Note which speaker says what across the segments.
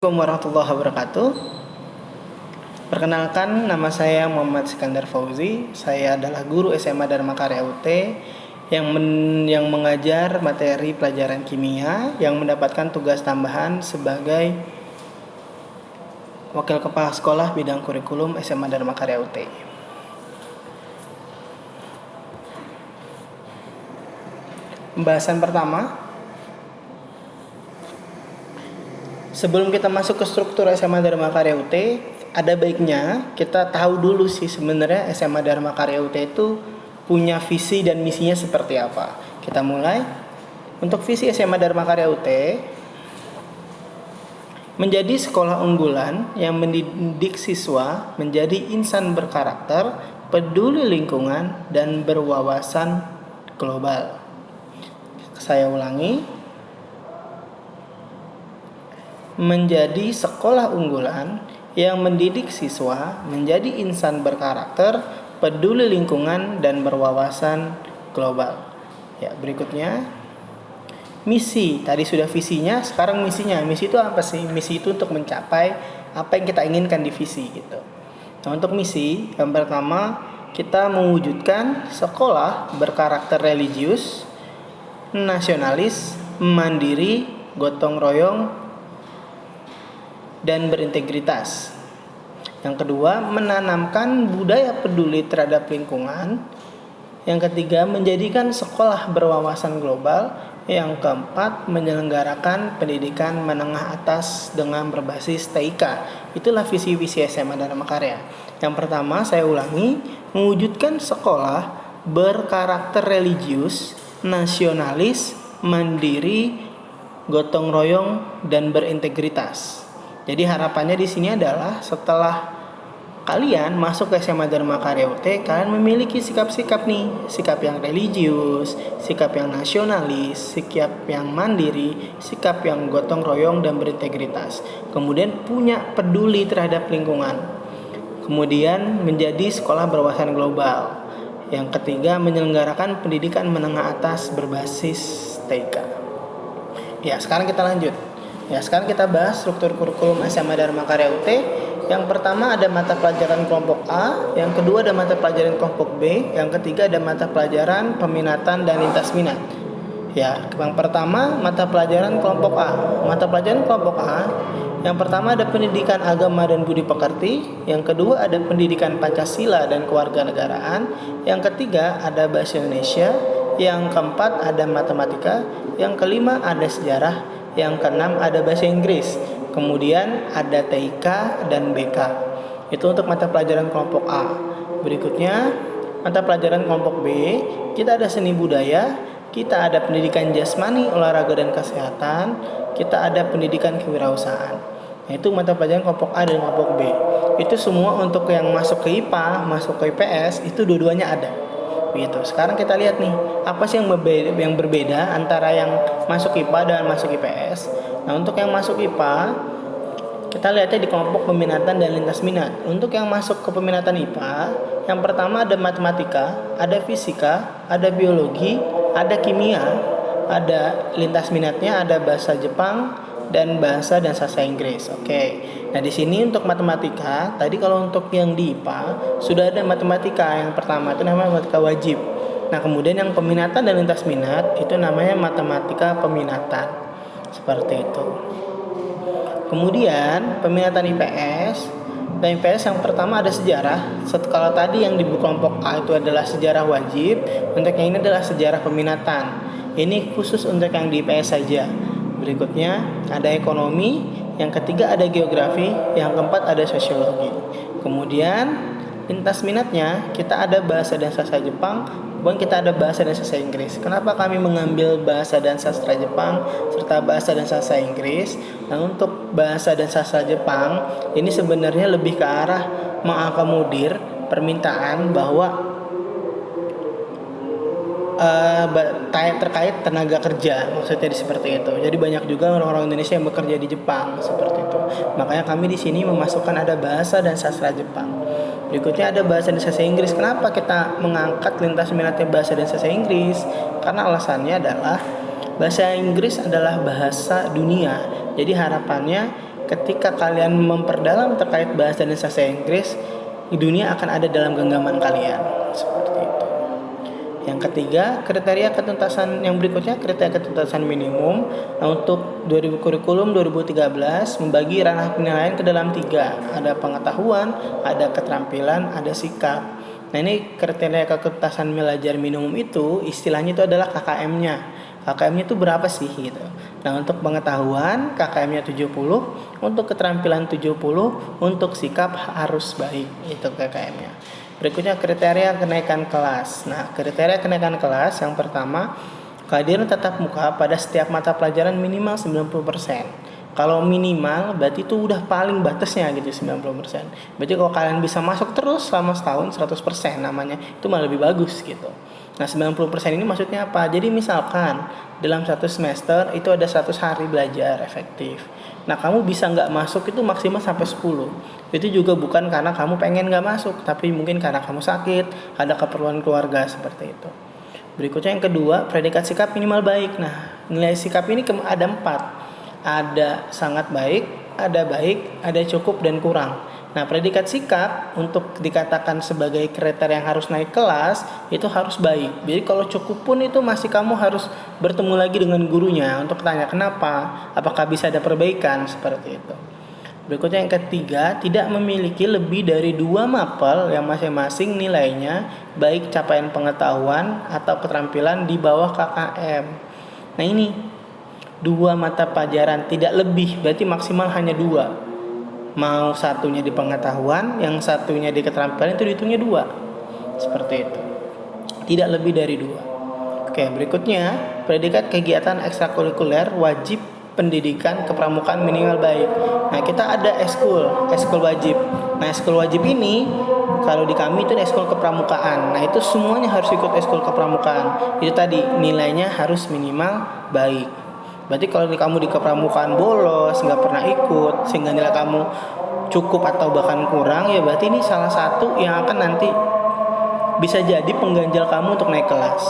Speaker 1: Assalamualaikum warahmatullahi wabarakatuh. Perkenalkan, nama saya Muhammad Sikandar Fauzi. Saya adalah guru SMA Dharma Karya UT yang mengajar materi pelajaran kimia, yang mendapatkan tugas tambahan sebagai Wakil Kepala Sekolah Bidang Kurikulum SMA Dharma Karya UT. Pembahasan pertama. Sebelum kita masuk ke struktur SMA Dharma Karya UT, ada baiknya kita tahu dulu sih sebenarnya SMA Dharma Karya UT itu punya visi dan misinya seperti apa. Kita mulai. Untuk visi SMA Dharma Karya UT, menjadi sekolah unggulan yang mendidik siswa menjadi insan berkarakter, peduli lingkungan, dan berwawasan global. Saya ulangi. Menjadi sekolah unggulan yang mendidik siswa menjadi insan berkarakter, peduli lingkungan, dan berwawasan global. Ya, berikutnya misi. Tadi sudah visinya, sekarang misinya. Misi itu apa sih? Misi itu untuk mencapai apa yang kita inginkan di visi gitu. Nah, untuk misi, yang pertama kita mewujudkan sekolah berkarakter religius, nasionalis, mandiri, gotong royong, dan berintegritas. Yang kedua, menanamkan budaya peduli terhadap lingkungan. Yang ketiga, menjadikan sekolah berwawasan global. Yang keempat, menyelenggarakan pendidikan menengah atas dengan berbasis TIK. Itulah visi-visi SMA Dharma Karya. Yang pertama, saya ulangi, mewujudkan sekolah berkarakter religius, nasionalis, mandiri, gotong royong, dan berintegritas. Jadi harapannya di sini adalah setelah kalian masuk ke SMA Dharma Karya UT, kalian memiliki sikap-sikap nih, sikap yang religius, sikap yang nasionalis, sikap yang mandiri, sikap yang gotong royong dan berintegritas. Kemudian punya peduli terhadap lingkungan. Kemudian menjadi sekolah berwawasan global. Yang ketiga, menyelenggarakan pendidikan menengah atas berbasis TIK. Ya, sekarang kita lanjut. Ya, sekarang kita bahas struktur kurikulum SMA Dharma Karya UT. Yang pertama ada mata pelajaran kelompok A, yang kedua ada mata pelajaran kelompok B, yang ketiga ada mata pelajaran peminatan dan lintas minat. Ya, yang pertama mata pelajaran kelompok A. Mata pelajaran kelompok A, yang pertama ada pendidikan agama dan budi pekerti, yang kedua ada pendidikan Pancasila dan kewarganegaraan, yang ketiga ada bahasa Indonesia, yang keempat ada matematika, yang kelima ada sejarah, yang keenam ada bahasa Inggris, kemudian ada TIK dan BK. Itu untuk mata pelajaran kelompok A. Berikutnya mata pelajaran kelompok B, kita ada seni budaya, kita ada pendidikan jasmani, olahraga dan kesehatan, kita ada pendidikan kewirausahaan. Nah, itu mata pelajaran kelompok A dan kelompok B. Itu semua untuk yang masuk ke IPA, masuk ke IPS, itu dua-duanya ada. Begitu. Sekarang kita lihat nih, apa sih yang berbeda antara yang masuk IPA dan masuk IPS. Nah, untuk yang masuk IPA, kita lihatnya di kelompok peminatan dan lintas minat. Untuk yang masuk ke peminatan IPA, yang pertama ada matematika, ada fisika, ada biologi, ada kimia, ada lintas minatnya ada bahasa Jepang dan bahasa dan sastra Inggris. Oke. Nah, di sini untuk matematika, tadi kalau untuk yang di IPA sudah ada matematika. Yang pertama itu namanya matematika wajib. Nah, kemudian yang peminatan dan lintas minat itu namanya matematika peminatan. Seperti itu. Kemudian peminatan IPS. Dan IPS yang pertama ada sejarah. Kalau tadi yang di kelompok A itu adalah sejarah wajib, untuk yang ini adalah sejarah peminatan. Ini khusus untuk yang di IPS saja. Berikutnya ada ekonomi, yang ketiga ada geografi, yang keempat ada sosiologi. Kemudian lintas minatnya kita ada bahasa dan sastra Jepang, kemudian kita ada bahasa dan sastra Inggris. Kenapa kami mengambil bahasa dan sastra Jepang serta bahasa dan sastra Inggris? Nah, untuk bahasa dan sastra Jepang ini sebenarnya lebih ke arah mengakomodir permintaan bahwa terkait tenaga kerja, maksudnya seperti itu. Jadi banyak juga orang-orang Indonesia yang bekerja di Jepang seperti itu. Makanya kami di sini memasukkan ada bahasa dan sastra Jepang. Berikutnya ada bahasa dan sastra Inggris. Kenapa kita mengangkat lintas minatnya bahasa dan sastra Inggris? Karena alasannya adalah bahasa Inggris adalah bahasa dunia. Jadi harapannya ketika kalian memperdalam terkait bahasa dan sastra Inggris, dunia akan ada dalam genggaman kalian. Seperti itu. Yang ketiga, kriteria ketuntasan yang berikutnya, kriteria ketuntasan minimum. Nah, untuk kurikulum 2013 membagi ranah penilaian ke dalam 3. Ada pengetahuan, ada keterampilan, ada sikap. Nah, ini kriteria ketuntasan belajar minimum itu istilahnya itu adalah KKM-nya. KKM-nya itu berapa sih gitu. Nah, untuk pengetahuan KKM-nya 70, untuk keterampilan 70, untuk sikap harus baik. Itu KKM-nya. Berikutnya kriteria kenaikan kelas. Nah, kriteria kenaikan kelas yang pertama, kehadiran tatap muka pada setiap mata pelajaran minimal 90%. Kalau minimal berarti itu udah paling batasnya gitu 90%. Berarti kalau kalian bisa masuk terus selama setahun 100% namanya, itu malah lebih bagus gitu. Nah, 90% ini maksudnya apa? Jadi misalkan dalam satu semester itu ada 100 hari belajar efektif. Nah, kamu bisa nggak masuk itu maksimal sampai 10. Itu juga bukan karena kamu pengen nggak masuk, tapi mungkin karena kamu sakit, ada keperluan keluarga seperti itu. Berikutnya yang kedua, predikat sikap minimal baik. Nah, nilai sikap ini ada 4. Ada sangat baik, ada cukup, dan kurang. Nah, predikat sikap untuk dikatakan sebagai kriteria yang harus naik kelas itu harus baik. Jadi kalau cukup pun itu masih kamu harus bertemu lagi dengan gurunya untuk tanya kenapa, apakah bisa ada perbaikan seperti itu. Berikutnya yang ketiga, tidak memiliki lebih dari 2 mapel yang masing-masing nilainya baik capaian pengetahuan atau keterampilan di bawah KKM. Nah, ini 2 mata pelajaran, tidak lebih, berarti maksimal hanya 2. Mau satunya di pengetahuan, yang satunya di keterampilan itu dihitungnya 2. Seperti itu. Tidak lebih dari 2. Oke, berikutnya predikat kegiatan ekstrakurikuler wajib pendidikan kepramukaan minimal baik. Nah, kita ada ekskul wajib. Nah, ekskul wajib ini kalau di kami itu ekskul kepramukaan. Nah, itu semuanya harus ikut ekskul kepramukaan. Itu tadi nilainya harus minimal baik. Berarti kalau kamu di kepramukaan bolos, nggak pernah ikut, sehingga nilai kamu cukup atau bahkan kurang, ya berarti ini salah satu yang akan nanti bisa jadi pengganjal kamu untuk naik kelas.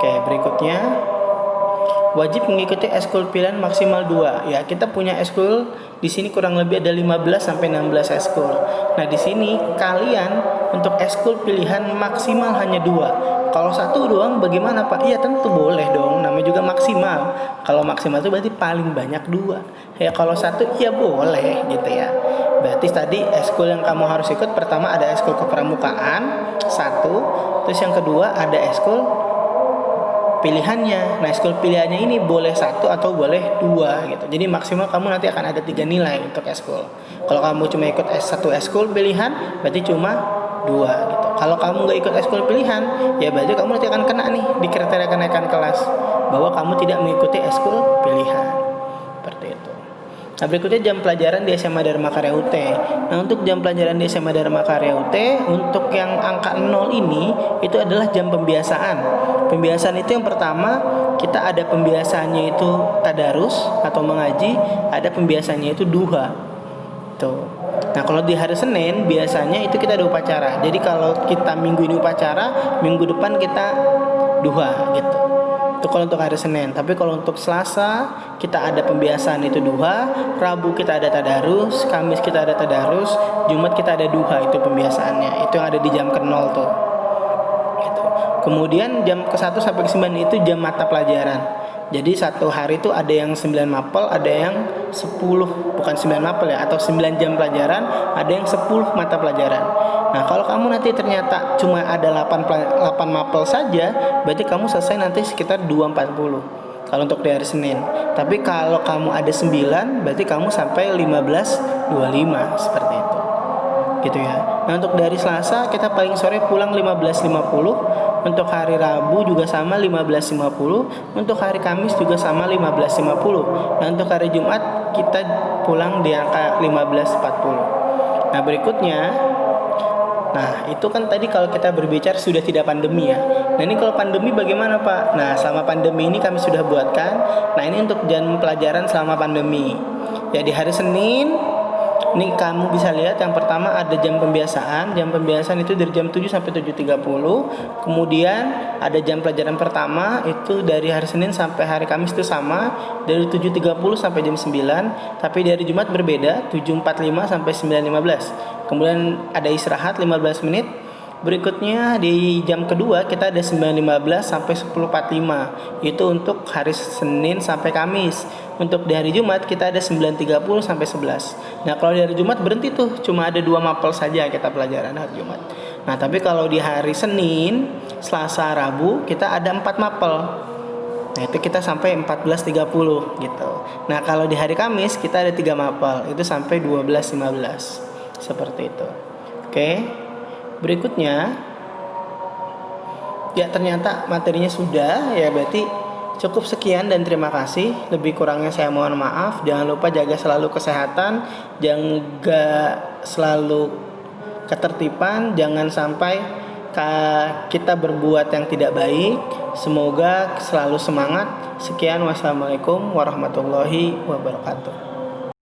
Speaker 1: Oke, berikutnya wajib mengikuti ekskul pilihan maksimal 2. Ya, kita punya ekskul di sini kurang lebih ada 15 sampai 16 ekskul. Nah, di sini kalian untuk ekskul pilihan maksimal hanya 2. Kalau 1 doang bagaimana, Pak? Iya, tentu boleh dong, namanya juga maksimal. Kalau maksimal itu berarti paling banyak 2. Ya, kalau 1 ya boleh gitu ya. Berarti tadi ekskul yang kamu harus ikut, pertama ada ekskul kepramukaan 1, terus yang kedua ada ekskul pilihannya. Nah, ekskul pilihannya ini boleh 1 atau boleh 2 gitu. Jadi maksimal kamu nanti akan ada 3 nilai untuk ekskul. Kalau kamu cuma ikut S1 ekskul pilihan, berarti cuma 2 gitu. Kalau kamu nggak ikut ekskul pilihan, ya berarti kamu nanti akan kena nih di kriteria kenaikan kelas bahwa kamu tidak mengikuti ekskul pilihan. Seperti itu. Nah, berikutnya jam pelajaran di SMA Dharma Karya UT. Nah, untuk jam pelajaran di SMA Dharma Karya UT, untuk yang angka 0 ini itu adalah jam pembiasaan. Pembiasaan itu yang pertama, kita ada pembiasaannya itu tadarus atau mengaji, ada pembiasaannya itu duha. Tuh. Nah, kalau di hari Senin biasanya itu kita ada upacara. Jadi kalau kita minggu ini upacara, minggu depan kita duha gitu. Itu kalau untuk hari Senin. Tapi kalau untuk Selasa kita ada pembiasaan itu duha, Rabu kita ada tadarus, Kamis kita ada tadarus, Jumat kita ada duha, itu pembiasaannya. Itu yang ada di jam ke-0 tuh. Gitu. Kemudian jam ke-1 sampai ke-9 itu jam mata pelajaran. Jadi satu hari itu ada yang 9 mapel, ada yang 10, bukan 9 mapel ya, atau 9 jam pelajaran, ada yang 10 mata pelajaran. Nah, kalau kamu nanti ternyata cuma ada 8 mapel saja, berarti kamu selesai nanti sekitar 2.40 kalau untuk di hari Senin. Tapi kalau kamu ada 9, berarti kamu sampai 15.25 seperti itu. Gitu ya. Nah, untuk dari Selasa kita paling sore pulang 15.50. Untuk hari Rabu juga sama 15.50. Untuk hari Kamis juga sama 15.50. Nah, untuk hari Jumat kita pulang di angka 15.40. Nah, berikutnya, nah itu kan tadi kalau kita berbicara sudah tidak pandemi ya. Nah, ini kalau pandemi bagaimana, Pak? Nah, selama pandemi ini kami sudah buatkan. Nah, ini untuk jam pelajaran selama pandemi. Ya, di hari Senin Ini kamu bisa lihat yang pertama ada jam pembiasaan. Jam pembiasaan itu dari jam 7 sampai 7.30. Kemudian ada jam pelajaran pertama itu dari hari Senin sampai hari Kamis itu sama, dari 7.30 sampai jam 9, tapi dari Jumat berbeda, 7.45 sampai 9.15. Kemudian ada istirahat 15 menit. Berikutnya di jam kedua kita ada 9.15 sampai 10.45. Itu untuk hari Senin sampai Kamis. Untuk di hari Jumat kita ada 9.30 sampai 11. Nah, kalau di hari Jumat berhenti tuh, cuma ada 2 mapel saja kita pelajaran hari Jumat. Nah, tapi kalau di hari Senin, Selasa, Rabu kita ada 4 mapel. Nah, itu kita sampai 14.30 gitu. Nah, kalau di hari Kamis kita ada 3 mapel, itu sampai 12.15. Seperti itu. Oke. Berikutnya, ya ternyata materinya sudah, ya berarti cukup sekian dan terima kasih. Lebih kurangnya saya mohon maaf. Jangan lupa jaga selalu kesehatan, jaga selalu ketertiban, jangan sampai kita berbuat yang tidak baik. Semoga selalu semangat. Sekian, wassalamualaikum warahmatullahi wabarakatuh.